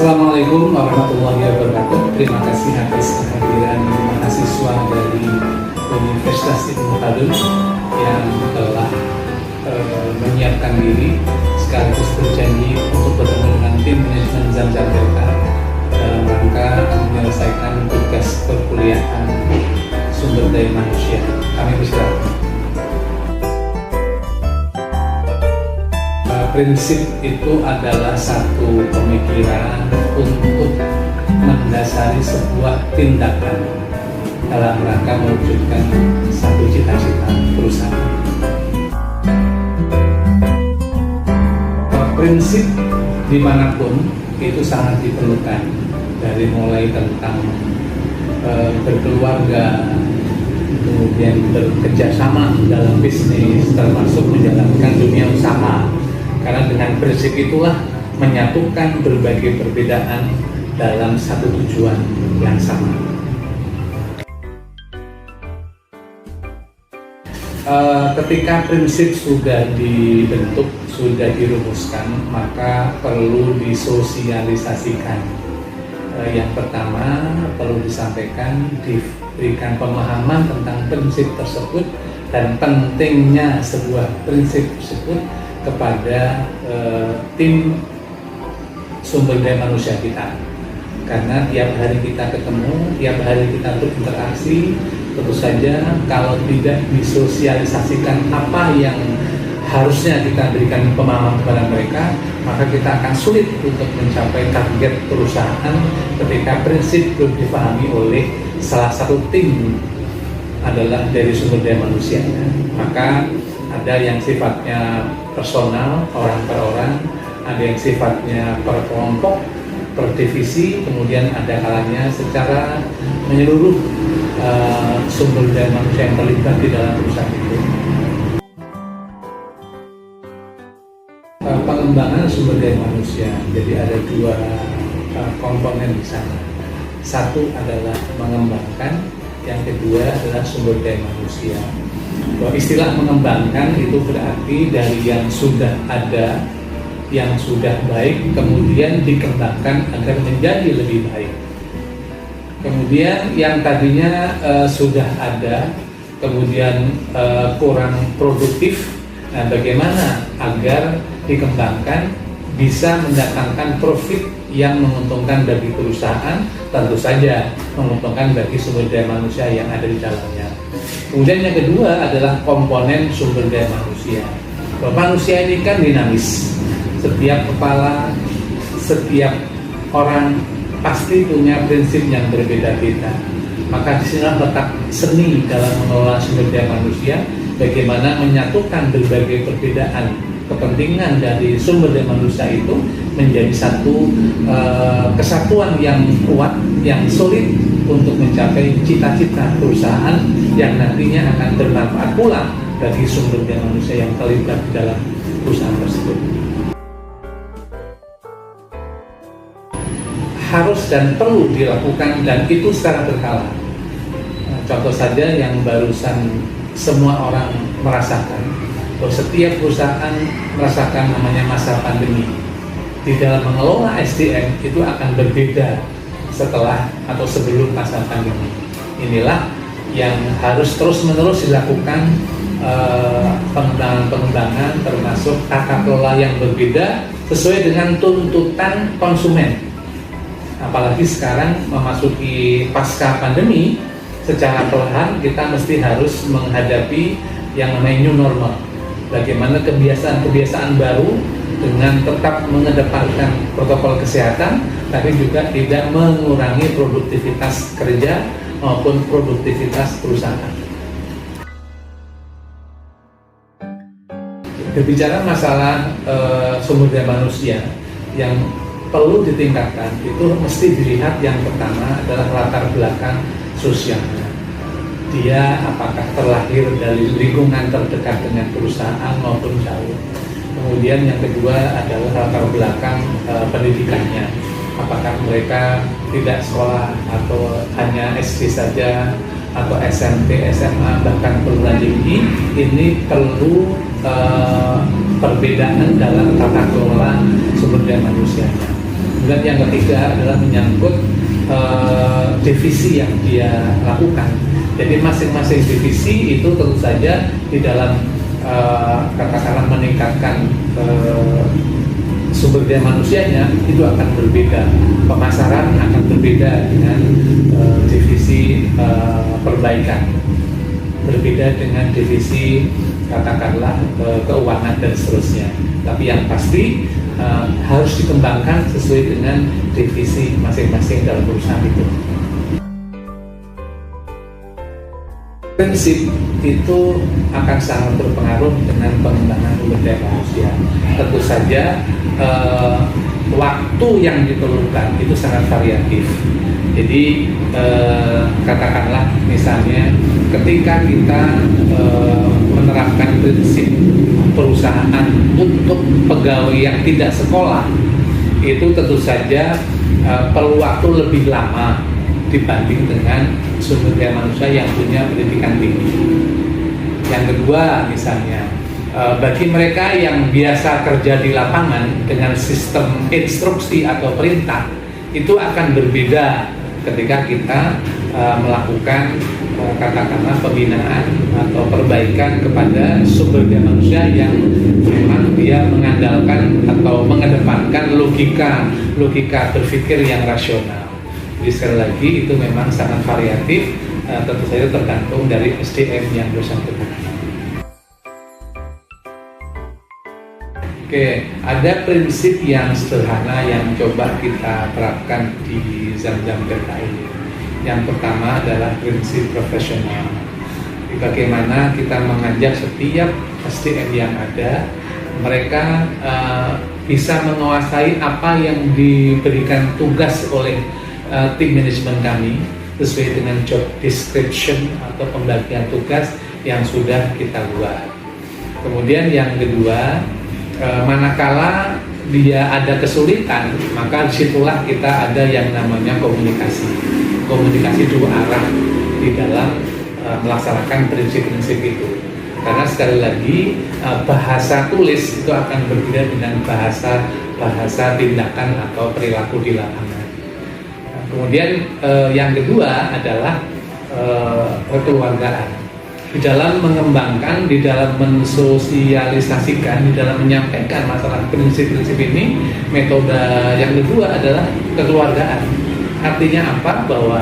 Assalamualaikum warahmatullahi wabarakatuh. Terima kasih atas kehadiran mahasiswa dari Universitas Ibnu Khaldun yang telah menyiapkan diri sekaligus berjanji untuk bertemu dengan tim manajemen Zam-Zam Delta dalam rangka menyelesaikan tugas perkuliahan sumber daya manusia. Kami bersilakan. Prinsip itu adalah satu pemikiran untuk mendasari sebuah tindakan dalam rangka mewujudkan satu cita-cita perusahaan. Prinsip dimanapun itu sangat diperlukan, dari mulai tentang berkeluarga, kemudian bekerjasama dalam bisnis, termasuk menjalankan dunia usaha. Karena dengan prinsip itulah menyatukan berbagai perbedaan dalam satu tujuan yang sama. Ketika prinsip sudah dibentuk, sudah dirumuskan, maka perlu disosialisasikan. Yang pertama perlu disampaikan, diberikan pemahaman tentang prinsip tersebut dan pentingnya sebuah prinsip tersebut kepada tim sumber daya manusia kita, karena tiap hari kita ketemu, tiap hari kita berinteraksi. Tentu saja kalau tidak disosialisasikan apa yang harusnya kita berikan pemahaman kepada mereka, maka kita akan sulit untuk mencapai target perusahaan ketika prinsip belum dipahami oleh salah satu tim adalah dari sumber daya manusia. Maka ada yang sifatnya personal, orang per orang, ada yang sifatnya per kelompok, per divisi, kemudian ada kalanya secara menyeluruh sumber daya manusia yang terlibat di dalam perusahaan itu. Pengembangan sumber daya manusia, jadi ada dua komponen di sana. Satu adalah mengembangkan, yang kedua adalah sumber daya manusia. Istilah mengembangkan itu berarti dari yang sudah ada, yang sudah baik, kemudian dikembangkan agar menjadi lebih baik. Kemudian yang tadinya sudah ada, kemudian kurang produktif, nah bagaimana agar dikembangkan bisa mendatangkan profit yang menguntungkan bagi perusahaan, tentu saja menguntungkan bagi sumber daya manusia yang ada di dalamnya. Kemudian yang kedua adalah komponen sumber daya manusia. Manusia ini kan dinamis. Setiap kepala, setiap orang pasti punya prinsip yang berbeda-beda. Maka disinilah letak seni dalam mengelola sumber daya manusia, bagaimana menyatukan berbagai perbedaan kepentingan dari sumber daya manusia itu menjadi satu kesatuan yang kuat, yang solid untuk mencapai cita-cita perusahaan yang nantinya akan bermanfaat pula bagi sumber daya manusia yang terlibat di dalam perusahaan tersebut. Harus dan perlu dilakukan, dan itu secara berkala. Contoh saja yang barusan semua orang merasakan, bahwa setiap perusahaan merasakan namanya masa pandemi. Di dalam mengelola SDM itu akan berbeda setelah atau sebelum masa pandemi. Inilah yang harus terus-menerus dilakukan, pengembangan termasuk tata kelola yang berbeda sesuai dengan tuntutan konsumen. Apalagi sekarang memasuki pasca pandemi, secara perlahan kita mesti harus menghadapi yang namanya new normal. Bagaimana kebiasaan-kebiasaan baru dengan tetap mengedepankan protokol kesehatan, tapi juga tidak mengurangi produktivitas kerja maupun produktivitas perusahaan. Berbicara masalah sumber daya manusia yang perlu ditingkatkan, itu mesti dilihat yang pertama adalah latar belakang sosialnya. Dia apakah terlahir dari lingkungan terdekat dengan perusahaan maupun jauh. Kemudian yang kedua adalah latar belakang pendidikannya. Apakah mereka tidak sekolah atau hanya SD saja, atau SMP, SMA, bahkan perguruan tinggi. Ini perlu perbedaan dalam tata kelola sumber daya manusianya. Kemudian yang ketiga adalah menyangkut divisi yang dia lakukan. Jadi masing-masing divisi itu tentu saja di dalam katakanlah meningkatkan sumber daya manusianya itu akan berbeda. Pemasaran akan berbeda dengan divisi perbaikan, berbeda dengan divisi katakanlah keuangan dan seterusnya. Tapi yang pasti harus dikembangkan sesuai dengan divisi masing-masing dalam perusahaan itu. Prinsip itu akan sangat berpengaruh dengan pengembangan sumber daya manusia. Tentu saja waktu yang diperlukan itu sangat variatif. Jadi katakanlah misalnya ketika kita menerapkan prinsip perusahaan untuk pegawai yang tidak sekolah, itu tentu saja perlu waktu lebih lama dibanding dengan sumber daya manusia yang punya pendidikan tinggi. Yang kedua misalnya, bagi mereka yang biasa kerja di lapangan dengan sistem instruksi atau perintah, itu akan berbeda ketika kita melakukan katakanlah pembinaan atau perbaikan kepada sumber daya manusia yang memang dia mengandalkan atau mengedepankan logika berpikir yang rasional. Jadi sekali lagi itu memang sangat variatif, tentu saja tergantung dari SDM yang bersangkutan. Oke, ada prinsip yang sederhana yang coba kita terapkan di Zam-Zam Delta ini. Yang pertama adalah prinsip profesional. Bagaimana kita mengajak setiap SDM yang ada, mereka bisa menguasai apa yang diberikan tugas oleh tim manajemen kami sesuai dengan job description atau pembagian tugas yang sudah kita buat. Kemudian yang kedua, manakala dia ada kesulitan, maka disitulah kita ada yang namanya komunikasi dua arah di dalam melaksanakan prinsip-prinsip itu. Karena sekali lagi bahasa tulis itu akan berbeda dengan bahasa tindakan atau perilaku di lapangan. Kemudian yang kedua adalah kekeluargaan. Di dalam mengembangkan, di dalam mensosialisasikan, di dalam menyampaikan masalah prinsip-prinsip ini, metode yang kedua adalah kekeluargaan. Artinya apa? Bahwa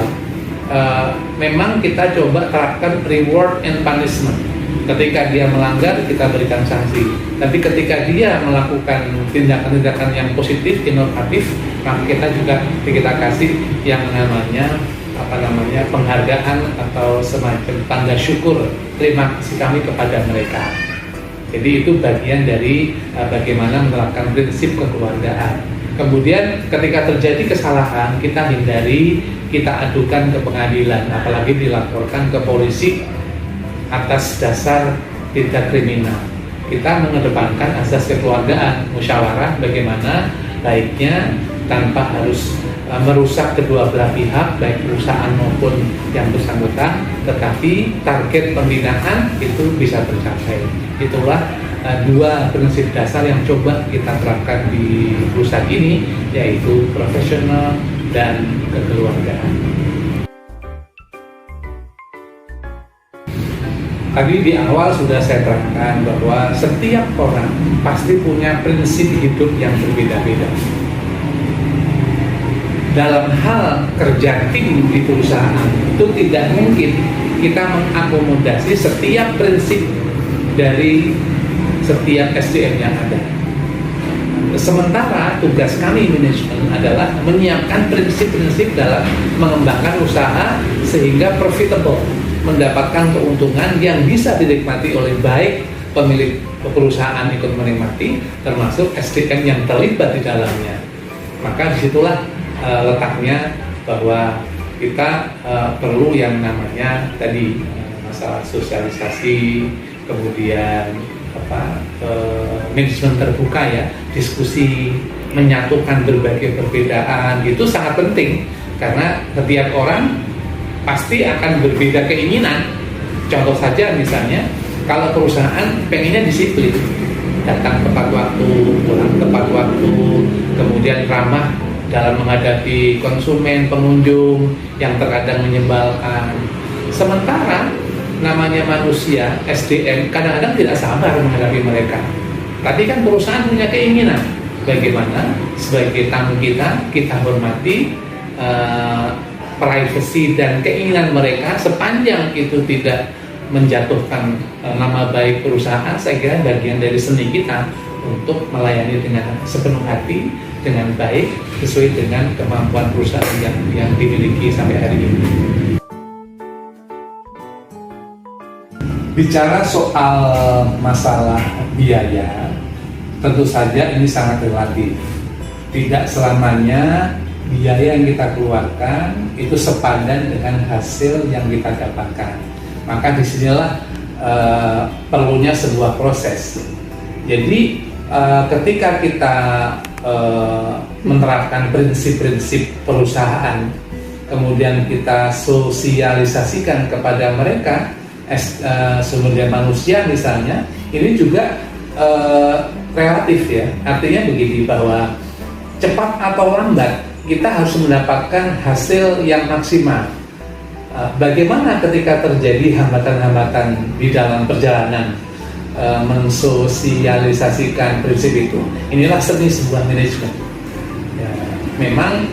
memang kita coba terapkan reward and punishment. Ketika dia melanggar, kita berikan sanksi. Tapi ketika dia melakukan tindakan-tindakan yang positif, inovatif, maka kita kasih yang namanya penghargaan atau semacam tanda syukur, terima kasih kami kepada mereka. Jadi itu bagian dari bagaimana menerapkan prinsip kekeluargaan. Kemudian ketika terjadi kesalahan, kita hindari, kita adukan ke pengadilan, apalagi dilaporkan ke polisi atas dasar tindak kriminal. Kita mengedepankan asas kekeluargaan, musyawarah bagaimana baiknya tanpa harus merusak kedua belah pihak, baik perusahaan maupun yang bersangkutan, tetapi target pembinaan itu bisa tercapai. Itulah dua prinsip dasar yang coba kita terapkan di perusahaan ini, yaitu profesional dan kekeluargaan. Tadi di awal sudah saya terangkan bahwa setiap orang pasti punya prinsip hidup yang berbeda-beda. Dalam hal kerja tim di perusahaan itu tidak mungkin kita mengakomodasi setiap prinsip dari setiap SDM yang ada. Sementara tugas kami manajemen adalah menyiapkan prinsip-prinsip dalam mengembangkan usaha sehingga profitable, mendapatkan keuntungan yang bisa dinikmati oleh baik pemilik perusahaan ikut menikmati, termasuk SDM yang terlibat di dalamnya. Maka disitulah letaknya bahwa kita perlu yang namanya tadi masalah sosialisasi, kemudian manajemen terbuka ya, diskusi, menyatukan berbagai perbedaan, itu sangat penting karena setiap orang pasti akan berbeda keinginan. Contoh saja misalnya, kalau perusahaan pengennya disiplin, datang tepat waktu, pulang tepat waktu, kemudian ramah dalam menghadapi konsumen, pengunjung yang terkadang menyebalkan. Sementara namanya manusia, SDM, kadang-kadang tidak sabar menghadapi mereka. Tapi kan perusahaan punya keinginan, bagaimana sebagai tamu kita hormati privasi dan keinginan mereka sepanjang itu tidak menjatuhkan nama baik perusahaan. Saya kira bagian dari seni kita untuk melayani dengan sepenuh hati, dengan baik, sesuai dengan kemampuan perusahaan yang dimiliki sampai hari ini. Bicara soal masalah biaya, tentu saja ini sangat relatif. Tidak selamanya biaya yang kita keluarkan itu sepadan dengan hasil yang kita dapatkan. Maka disinilah perlunya sebuah proses. Jadi ketika kita menerapkan prinsip-prinsip perusahaan, kemudian kita sosialisasikan kepada mereka sumber daya manusia misalnya, ini juga relatif ya. Artinya begini, bahwa cepat atau lambat kita harus mendapatkan hasil yang maksimal. Bagaimana ketika terjadi hambatan-hambatan di dalam perjalanan mensosialisasikan prinsip itu? Inilah seni sebuah manajemen. Ya, memang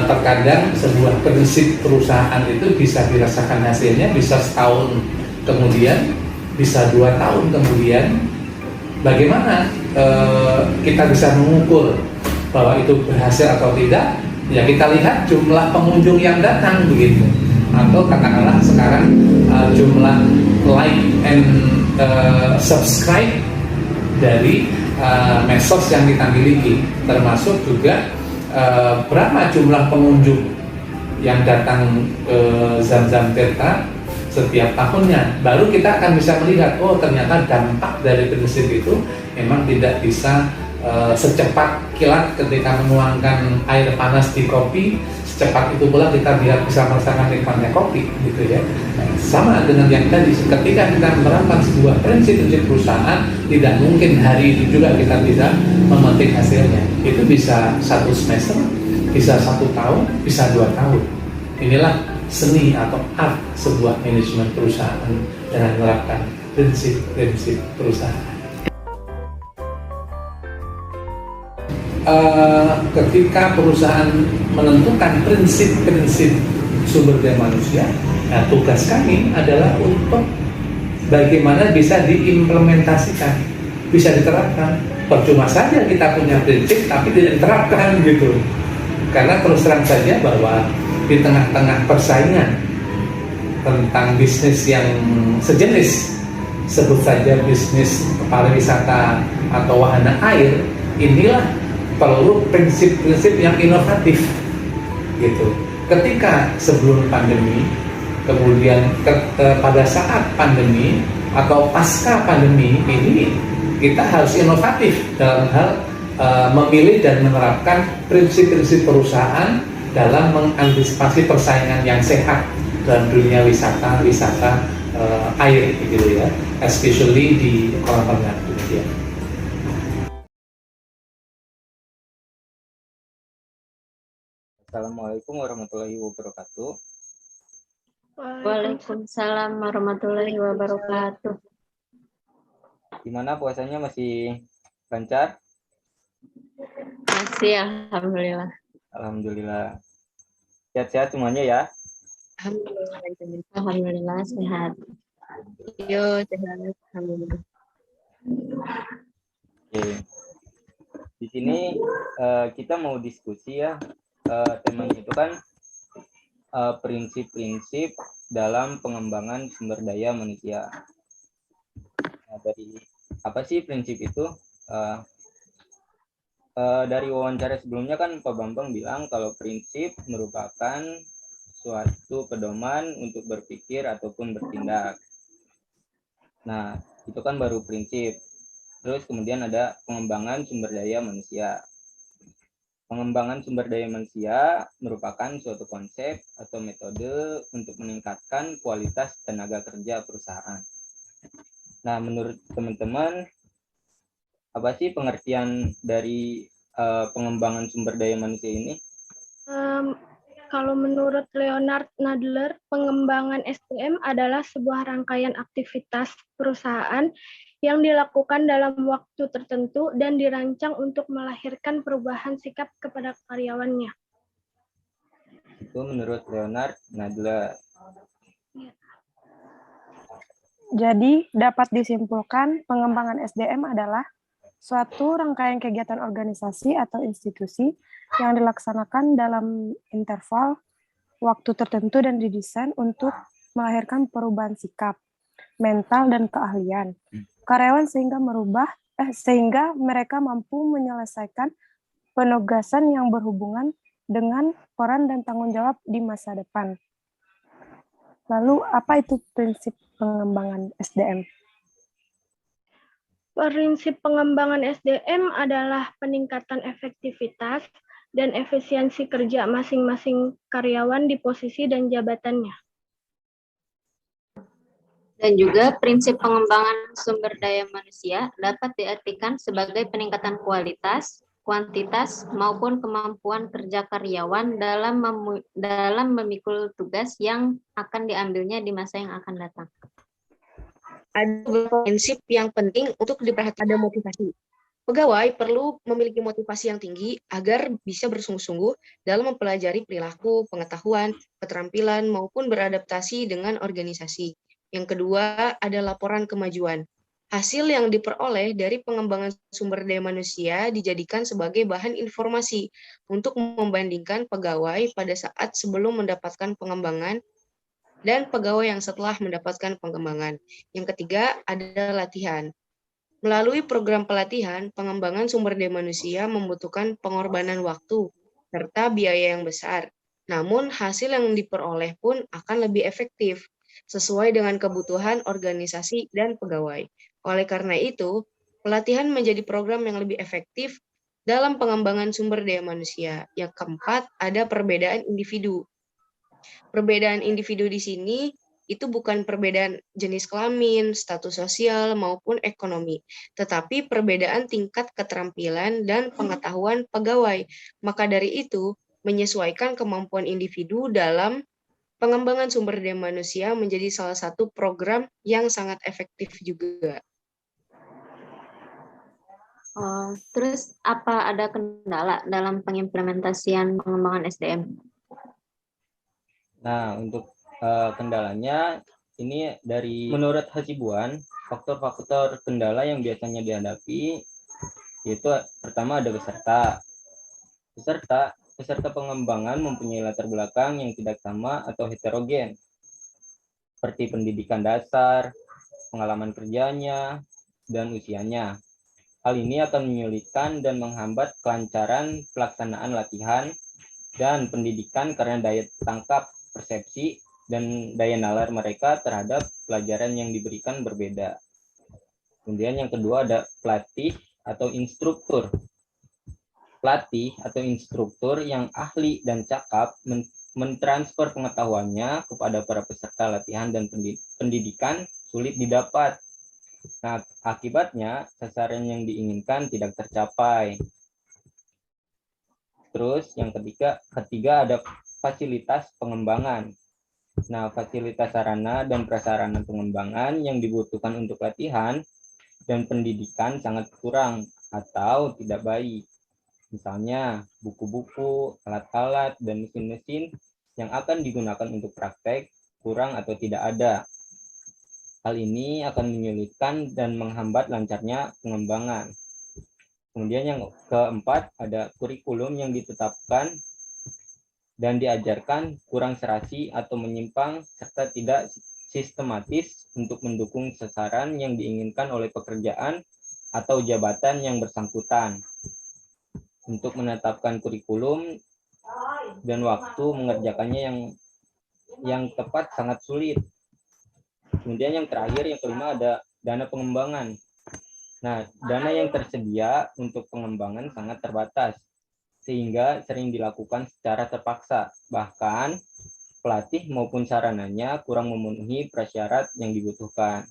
terkadang sebuah prinsip perusahaan itu bisa dirasakan hasilnya bisa setahun kemudian, bisa 2 tahun kemudian. Bagaimana kita bisa mengukur bahwa itu berhasil atau tidak? Ya kita lihat jumlah pengunjung yang datang begitu, atau katakanlah sekarang jumlah like and subscribe dari medsos yang kita miliki, termasuk juga berapa jumlah pengunjung yang datang ke Zam-Zam Tirta setiap tahunnya. Baru kita akan bisa melihat, oh ternyata dampak dari prinsip itu memang tidak bisa secepat kilat ketika menuangkan air panas di kopi, secepat itu pula kita bisa merasakan nikmatnya kopi, gitu ya. Sama dengan yang tadi, ketika kita menerapkan sebuah prinsip-prinsip perusahaan, tidak mungkin hari itu juga kita bisa memetik hasilnya. Itu bisa 1 semester, bisa 1 tahun, bisa 2 tahun. Inilah seni atau art sebuah manajemen perusahaan dengan menerapkan prinsip-prinsip perusahaan. Ketika perusahaan menentukan prinsip-prinsip sumber daya manusia, nah tugas kami adalah untuk bagaimana bisa diimplementasikan, bisa diterapkan. Percuma saja kita punya prinsip tapi tidak diterapkan gitu. Karena terus terang saja bahwa di tengah-tengah persaingan tentang bisnis yang sejenis, sebut saja bisnis pariwisata atau wahana air, inilah perlu prinsip-prinsip yang inovatif gitu. Ketika sebelum pandemi, kemudian pada saat pandemi atau pasca pandemi ini, kita harus inovatif dalam hal memilih dan menerapkan prinsip-prinsip perusahaan dalam mengantisipasi persaingan yang sehat dalam dunia wisata air gitu ya, especially di kolam renang demikian. Assalamualaikum warahmatullahi wabarakatuh. Waalaikumsalam warahmatullahi wabarakatuh. Gimana puasanya, masih lancar? Masih, alhamdulillah. Alhamdulillah. Sehat-sehat semuanya ya? Alhamdulillah sehat. Yo, sehat. Alhamdulillah. Oke. Di sini kita mau diskusi ya. Temanya itu kan prinsip-prinsip dalam pengembangan sumber daya manusia. Nah, dari apa sih prinsip itu? Dari wawancara sebelumnya kan Pak Bambang bilang kalau prinsip merupakan suatu pedoman untuk berpikir ataupun bertindak. Nah, itu kan baru prinsip. Terus kemudian ada pengembangan sumber daya manusia. Pengembangan sumber daya manusia merupakan suatu konsep atau metode untuk meningkatkan kualitas tenaga kerja perusahaan. Nah, menurut teman-teman, apa sih pengertian dari pengembangan sumber daya manusia ini? Kalau menurut Leonard Nadler, pengembangan SDM adalah sebuah rangkaian aktivitas perusahaan yang dilakukan dalam waktu tertentu dan dirancang untuk melahirkan perubahan sikap kepada karyawannya. Itu menurut Leonard Nadler. Jadi, dapat disimpulkan pengembangan SDM adalah suatu rangkaian kegiatan organisasi atau institusi yang dilaksanakan dalam interval waktu tertentu dan didesain untuk melahirkan perubahan sikap, mental, dan keahlian karyawan sehingga mereka mampu menyelesaikan penugasan yang berhubungan dengan peran dan tanggung jawab di masa depan. Lalu, apa itu prinsip pengembangan SDM? Prinsip pengembangan SDM adalah peningkatan efektivitas dan efisiensi kerja masing-masing karyawan di posisi dan jabatannya. Dan juga prinsip pengembangan sumber daya manusia dapat diartikan sebagai peningkatan kualitas, kuantitas, maupun kemampuan kerja karyawan dalam memikul tugas yang akan diambilnya di masa yang akan datang. Ada beberapa prinsip yang penting untuk diperhatikan. Ada motivasi. Pegawai perlu memiliki motivasi yang tinggi agar bisa bersungguh-sungguh dalam mempelajari perilaku, pengetahuan, keterampilan, maupun beradaptasi dengan organisasi. Yang kedua, ada laporan kemajuan. Hasil yang diperoleh dari pengembangan sumber daya manusia dijadikan sebagai bahan informasi untuk membandingkan pegawai pada saat sebelum mendapatkan pengembangan dan pegawai yang setelah mendapatkan pengembangan. Yang ketiga, ada latihan. Melalui program pelatihan, pengembangan sumber daya manusia membutuhkan pengorbanan waktu serta biaya yang besar. Namun, hasil yang diperoleh pun akan lebih efektif sesuai dengan kebutuhan organisasi dan pegawai. Oleh karena itu, pelatihan menjadi program yang lebih efektif dalam pengembangan sumber daya manusia. Yang keempat, ada perbedaan individu. Perbedaan individu di sini itu bukan perbedaan jenis kelamin, status sosial, maupun ekonomi, tetapi perbedaan tingkat keterampilan dan pengetahuan pegawai. Maka dari itu, menyesuaikan kemampuan individu dalam pengembangan sumber daya manusia menjadi salah satu program yang sangat efektif juga. Terus apa ada kendala dalam pengimplementasian pengembangan SDM? Nah, untuk kendalanya ini menurut Hasibuan, faktor-faktor kendala yang biasanya dihadapi yaitu pertama ada peserta pengembangan mempunyai latar belakang yang tidak sama atau heterogen, seperti pendidikan dasar, pengalaman kerjanya, dan usianya. Hal ini akan menyulitkan dan menghambat kelancaran pelaksanaan latihan dan pendidikan karena daya tangkap, persepsi, dan daya nalar mereka terhadap pelajaran yang diberikan berbeda. Kemudian yang kedua ada pelatih atau instruktur. Pelatih atau instruktur yang ahli dan cakap mentransfer pengetahuannya kepada para peserta latihan dan pendidikan sulit didapat. Nah, akibatnya sasaran yang diinginkan tidak tercapai. Terus yang ketiga ada fasilitas pengembangan. Nah, fasilitas sarana dan prasarana pengembangan yang dibutuhkan untuk latihan dan pendidikan sangat kurang atau tidak baik. Misalnya, buku-buku, alat-alat, dan mesin-mesin yang akan digunakan untuk praktek kurang atau tidak ada. Hal ini akan menyulitkan dan menghambat lancarnya pengembangan. Kemudian yang keempat, ada kurikulum yang ditetapkan dan diajarkan kurang serasi atau menyimpang serta tidak sistematis untuk mendukung sasaran yang diinginkan oleh pekerjaan atau jabatan yang bersangkutan. Untuk menetapkan kurikulum dan waktu mengerjakannya yang tepat sangat sulit. Kemudian yang terakhir, yang kelima ada dana pengembangan. Nah, dana yang tersedia untuk pengembangan sangat terbatas, sehingga sering dilakukan secara terpaksa. Bahkan, pelatih maupun sarananya kurang memenuhi prasyarat yang dibutuhkan.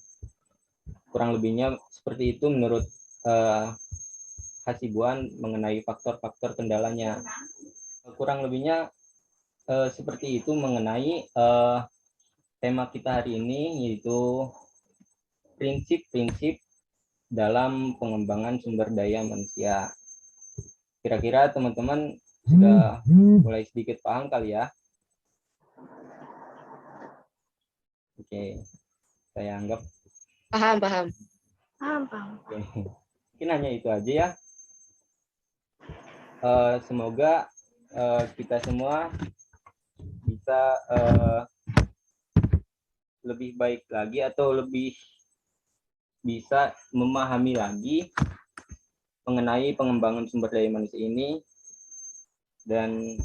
Kurang lebihnya seperti itu menurut Hasibuan mengenai faktor-faktor kendalanya. Kurang lebihnya seperti itu mengenai tema kita hari ini, yaitu prinsip-prinsip dalam pengembangan sumber daya manusia. Kira-kira teman-teman sudah mulai sedikit paham kali ya? Oke, saya anggap Paham. Paham. oke. Mungkin hanya itu aja ya. Semoga kita semua bisa lebih baik lagi atau lebih bisa memahami lagi mengenai pengembangan sumber daya manusia ini, dan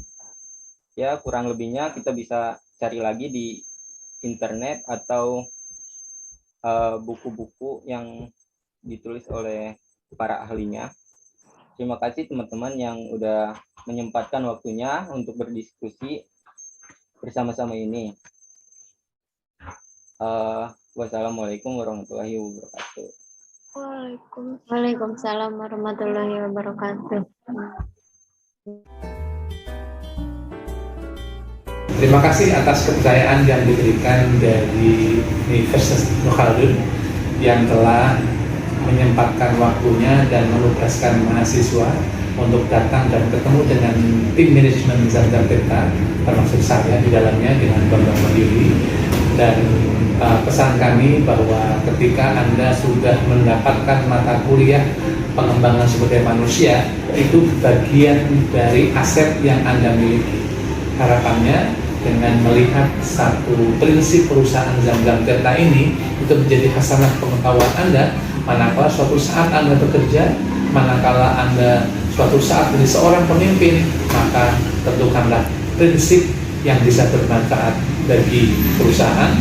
ya kurang lebihnya kita bisa cari lagi di internet atau buku-buku yang ditulis oleh para ahlinya. Terima kasih teman-teman yang udah menyempatkan waktunya untuk berdiskusi bersama-sama ini. Wassalamualaikum warahmatullahi wabarakatuh. Waalaikumsalam warahmatullahi wabarakatuh. Terima kasih atas kepercayaan yang diberikan dari Universitas Ibnu Khaldun yang telah menyempatkan waktunya dan menugaskan mahasiswa untuk datang dan ketemu dengan tim manajemen Zamzam Tirta, termasuk saya di dalamnya dengan Bambang Mandiri. Dan pesan kami bahwa ketika Anda sudah mendapatkan mata kuliah pengembangan sumber daya manusia, itu bagian dari aset yang Anda miliki. Harapannya dengan melihat satu prinsip perusahaan Zamzam Tirta ini, itu menjadi hasanah pengetahuan Anda, manakala suatu saat Anda bekerja, manakala Anda suatu saat menjadi seorang pemimpin, maka tentukanlah prinsip yang bisa bermanfaat bagi perusahaan,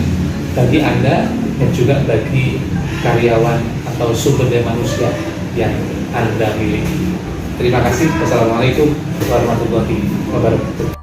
bagi Anda, dan juga bagi karyawan atau sumber daya manusia yang Anda miliki. Terima kasih. Wassalamualaikum warahmatullahi wabarakatuh.